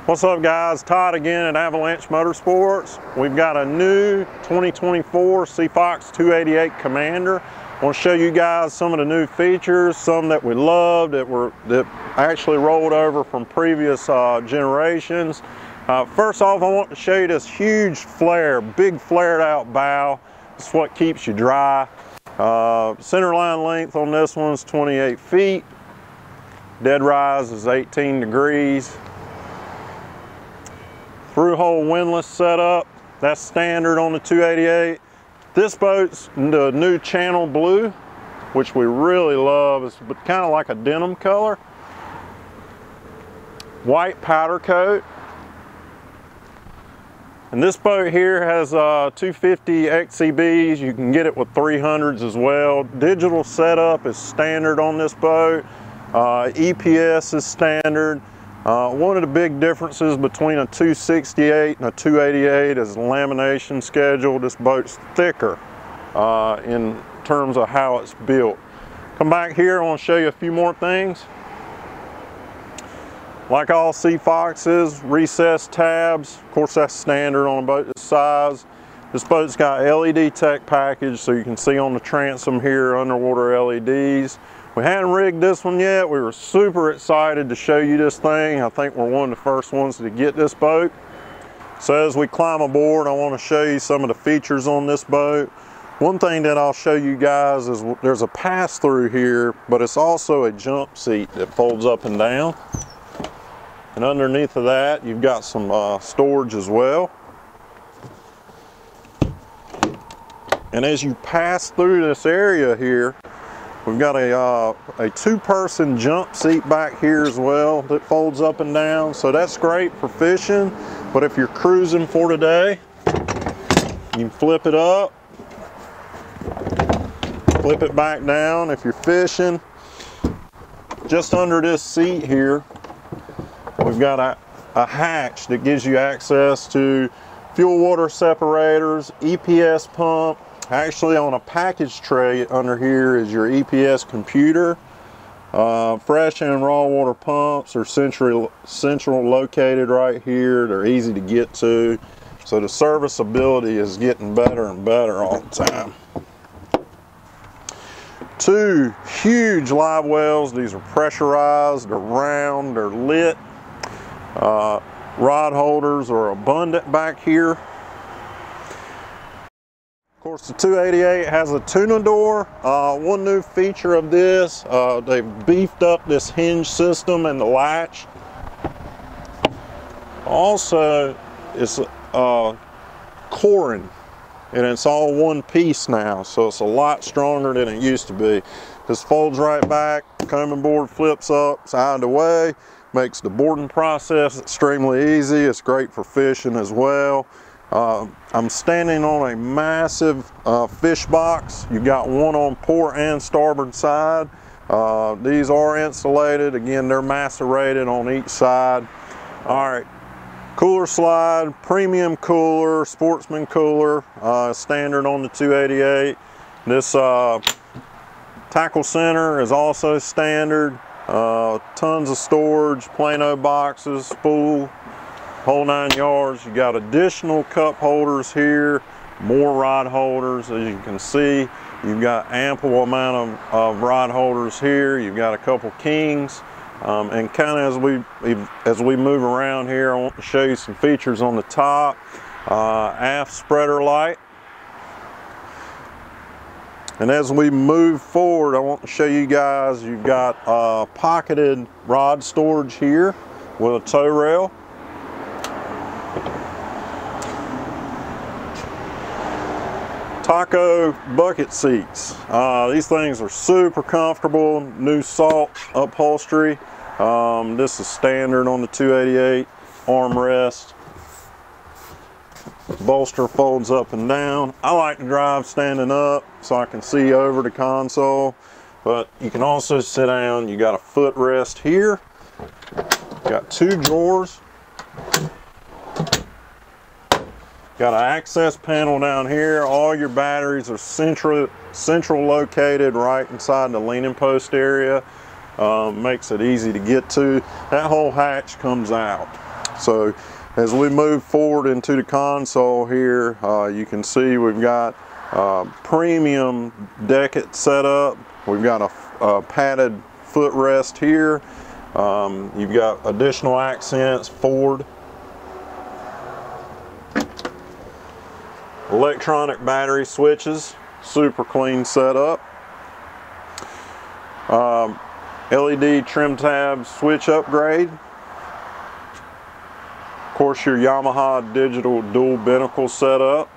What's up guys, Todd again at Avalanche Motorsports. We've got a new 2024 CFox 288 Commander. I want to show you guys some of the new features, some that we love that actually rolled over from previous generations. First off, I want to show you this huge flare, big flared out bow. It's what keeps you dry. Center line length on this one is 28 feet. Dead rise is 18 degrees. Through-hole windlass setup, that's standard on the 288. This boat's the new channel blue, which we really love. It's kind of like a denim color. White powder coat. And this boat here has 250 XCBs. You can get it with 300s as well. Digital setup is standard on this boat. EPS is standard. One of the big differences between a 268 and a 288 is the lamination schedule. This boat's thicker in terms of how it's built. Come back here, I want to show you a few more things. Like all CFoxes, recessed tabs. Of course, that's standard on a boat this size. This boat's got LED tech package, so you can see on the transom here underwater LEDs. We hadn't rigged this one yet. We were super excited to show you this thing. I think we're one of the first ones to get this boat. So as we climb aboard, I want to show you some of the features on this boat. One thing that I'll show you guys is there's a pass-through here, but it's also a jump seat that folds up and down. And underneath of that, you've got some storage as well. And as you pass through this area here, we've got a two-person jump seat back here as well that folds up and down. So that's great for fishing. But if you're cruising for today, you can flip it up, flip it back down. If you're fishing, just under this seat here, we've got a hatch that gives you access to fuel water separators, EPS pump. Actually, on a package tray under here is your EPS computer. Fresh and raw water pumps are central located right here. They're easy to get to. So the serviceability is getting better and better all the time. Two huge live wells. These are pressurized, they're round, they're lit. Rod holders are abundant back here. Of course, the 288 has a tuna door. One new feature of this, they've beefed up this hinge system and the latch. Also, it's coring, and it's all one piece now, so it's a lot stronger than it used to be. This folds right back, combing board flips up, it's out of the way, makes the boarding process extremely easy. It's great for fishing as well. I'm standing on a massive fish box. You've got one on port and starboard side. These are insulated. Again, they're macerated on each side. All right, cooler slide, premium cooler, sportsman cooler, standard on the 288. This tackle center is also standard. Tons of storage, Plano boxes, spool, whole 9 yards. You got additional cup holders here, more rod holders. As you can see, you've got ample amount of rod holders here. You've got a couple kings, and kind of as we move around here, I want to show you some features on the top. Aft spreader light. And as we move forward, I want to show you guys, you've got pocketed rod storage here with a tow rail. Taco bucket seats. These things are super comfortable. New salt upholstery. This is standard on the 288. Armrest. Bolster folds up and down. I like to drive standing up so I can see over the console, but you can also sit down. You got a footrest here. Got two drawers. Got an access panel down here. All your batteries are central located right inside the leaning post area. Makes it easy to get to. That whole hatch comes out. So as we move forward into the console here, you can see we've got premium decket set up. We've got a padded footrest here. You've got additional accents forward. Electronic battery switches, super clean setup. LED trim tab switch upgrade. Of course, your Yamaha digital dual binnacle setup.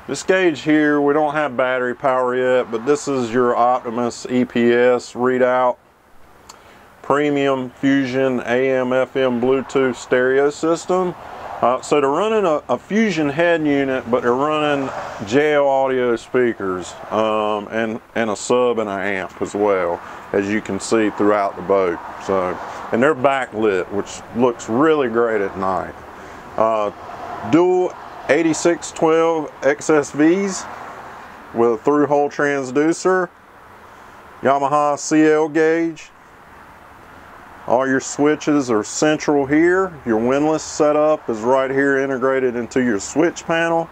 This gauge here, we don't have battery power yet, but this is your Optimus EPS readout. Premium Fusion AM FM Bluetooth stereo system. So they're running a Fusion head unit, but they're running JL audio speakers and a sub and an amp as well, as you can see throughout the boat. So, and they're backlit, which looks really great at night. Dual 8612 XSVs with a through-hole transducer, Yamaha CL gauge. All your switches are central here. Your windlass setup is right here integrated into your switch panel.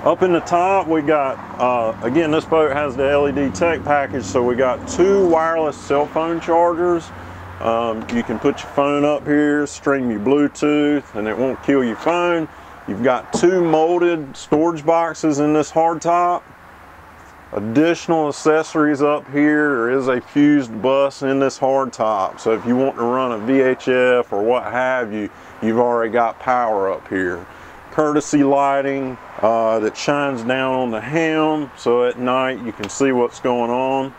Up in the top we got, again, this boat has the LED tech package, so we got 2 wireless cell phone chargers. You can put your phone up here, string your Bluetooth, and it won't kill your phone. You've got 2 molded storage boxes in this hardtop. Additional accessories up here. There is a fused bus in this hardtop, so if you want to run a VHF or what have you, you've already got power up here. Courtesy lighting that shines down on the helm, so at night you can see what's going on.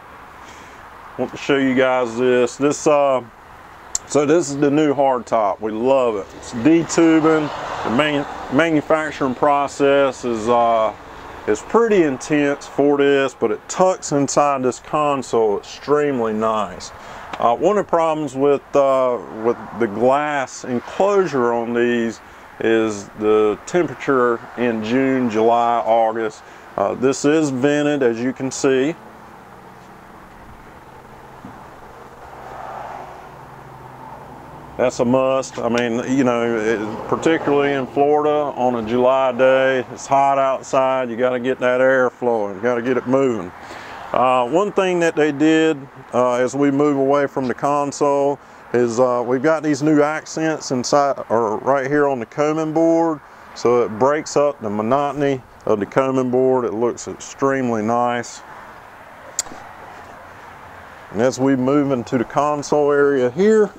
I want to show you guys this. So this is the new hardtop. We love it. It's detubing. The manufacturing process is pretty intense for this, but it tucks inside this console extremely nice. One of the problems with the glass enclosure on these is the temperature in June, July, August. This is vented, as you can see. That's a must. I mean, you know, particularly in Florida on a July day, it's hot outside. You got to get that air flowing. You got to get it moving. One thing that they did as we move away from the console is we've got these new accents inside, or right here on the coaming board, so it breaks up the monotony of the coaming board. It looks extremely nice. And as we move into the console area here,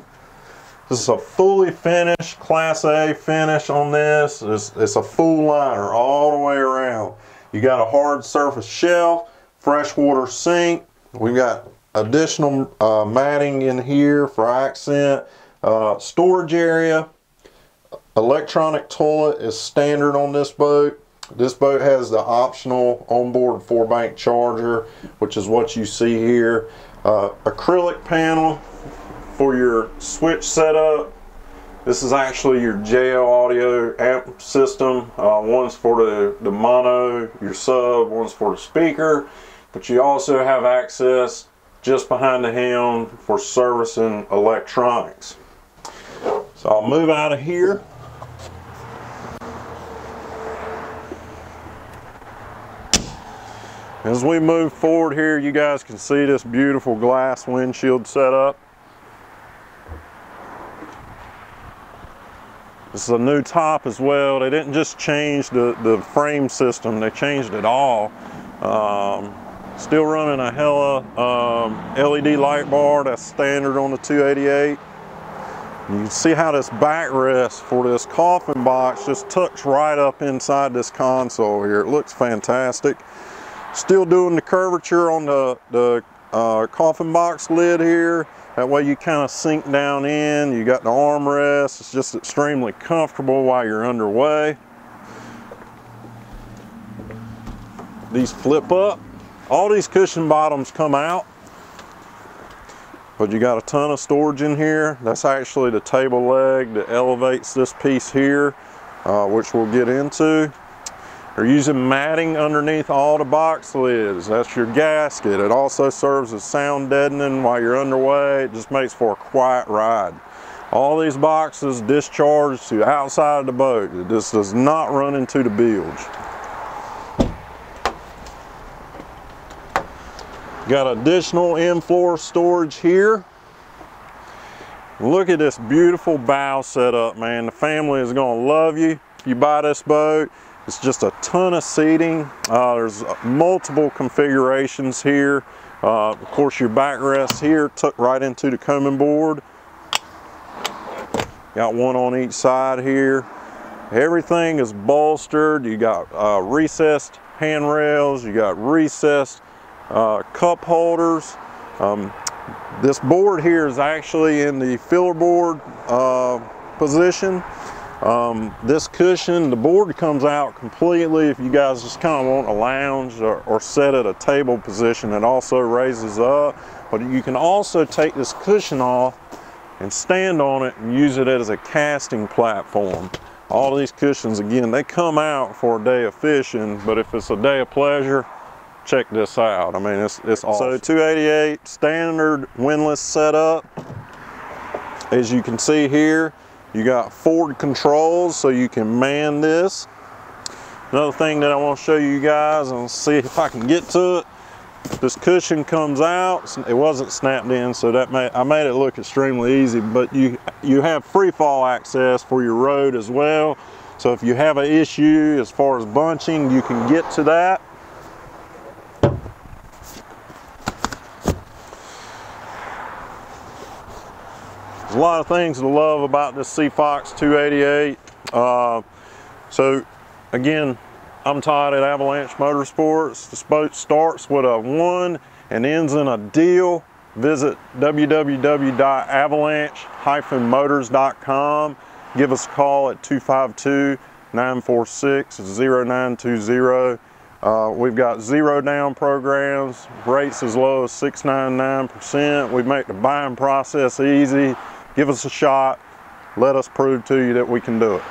this is a fully finished Class A finish on this. It's a full liner all the way around. You got a hard surface shelf, freshwater sink. We've got additional matting in here for accent. Storage area. Electronic toilet is standard on this boat. This boat has the optional onboard 4-bank charger, which is what you see here. Acrylic panel for your switch setup. This is actually your JL audio amp system. One's for the mono, your sub, one's for the speaker, but you also have access just behind the helm for servicing electronics. So I'll move out of here. As we move forward here, you guys can see this beautiful glass windshield setup. This is a new top as well. They didn't just change the frame system, they changed it all. Still running a Hella LED light bar, that's standard on the 288. You can see how this backrest for this coffin box just tucks right up inside this console here. It looks fantastic. Still doing the curvature on the coffin box lid here. That way you kind of sink down in. You got the armrest. It's just extremely comfortable while you're underway. These flip up. All these cushion bottoms come out, but you got a ton of storage in here. That's actually the table leg that elevates this piece here, which we'll get into. They're using matting underneath all the box lids. That's your gasket. It also serves as sound deadening while you're underway. It just makes for a quiet ride. All these boxes discharge to outside of the boat. It just does not run into the bilge. Got additional in-floor storage here. Look at this beautiful bow setup, man. The family is gonna love you if you buy this boat. It's just a ton of seating. There's multiple configurations here. Of course, your backrest here tucked right into the combing board. Got one on each side here. Everything is bolstered. You got recessed handrails. You got recessed cup holders. This board here is actually in the filler board position. This cushion, the board comes out completely if you guys just kind of want a lounge or set at a table position. It also raises up, but you can also take this cushion off and stand on it and use it as a casting platform. All these cushions, again, they come out for a day of fishing, but if it's a day of pleasure, check this out. I mean, it's awesome. So 288 standard windlass setup. As you can see here, you got forward controls so you can man this. Another thing that I want to show you guys, and see if I can get to it. This cushion comes out. It wasn't snapped in, so I made it look extremely easy, but you have free fall access for your rode as well. So if you have an issue as far as bunching, you can get to that. There's a lot of things to love about this Seafox 288. So again, I'm Todd at Avalanche Motorsports. This boat starts with a 1 and ends in a deal. Visit www.avalanche-motors.com. Give us a call at 252-946-0920. We've got 0 down programs, rates as low as 6.99%. We make the buying process easy. Give us a shot. Let us prove to you that we can do it.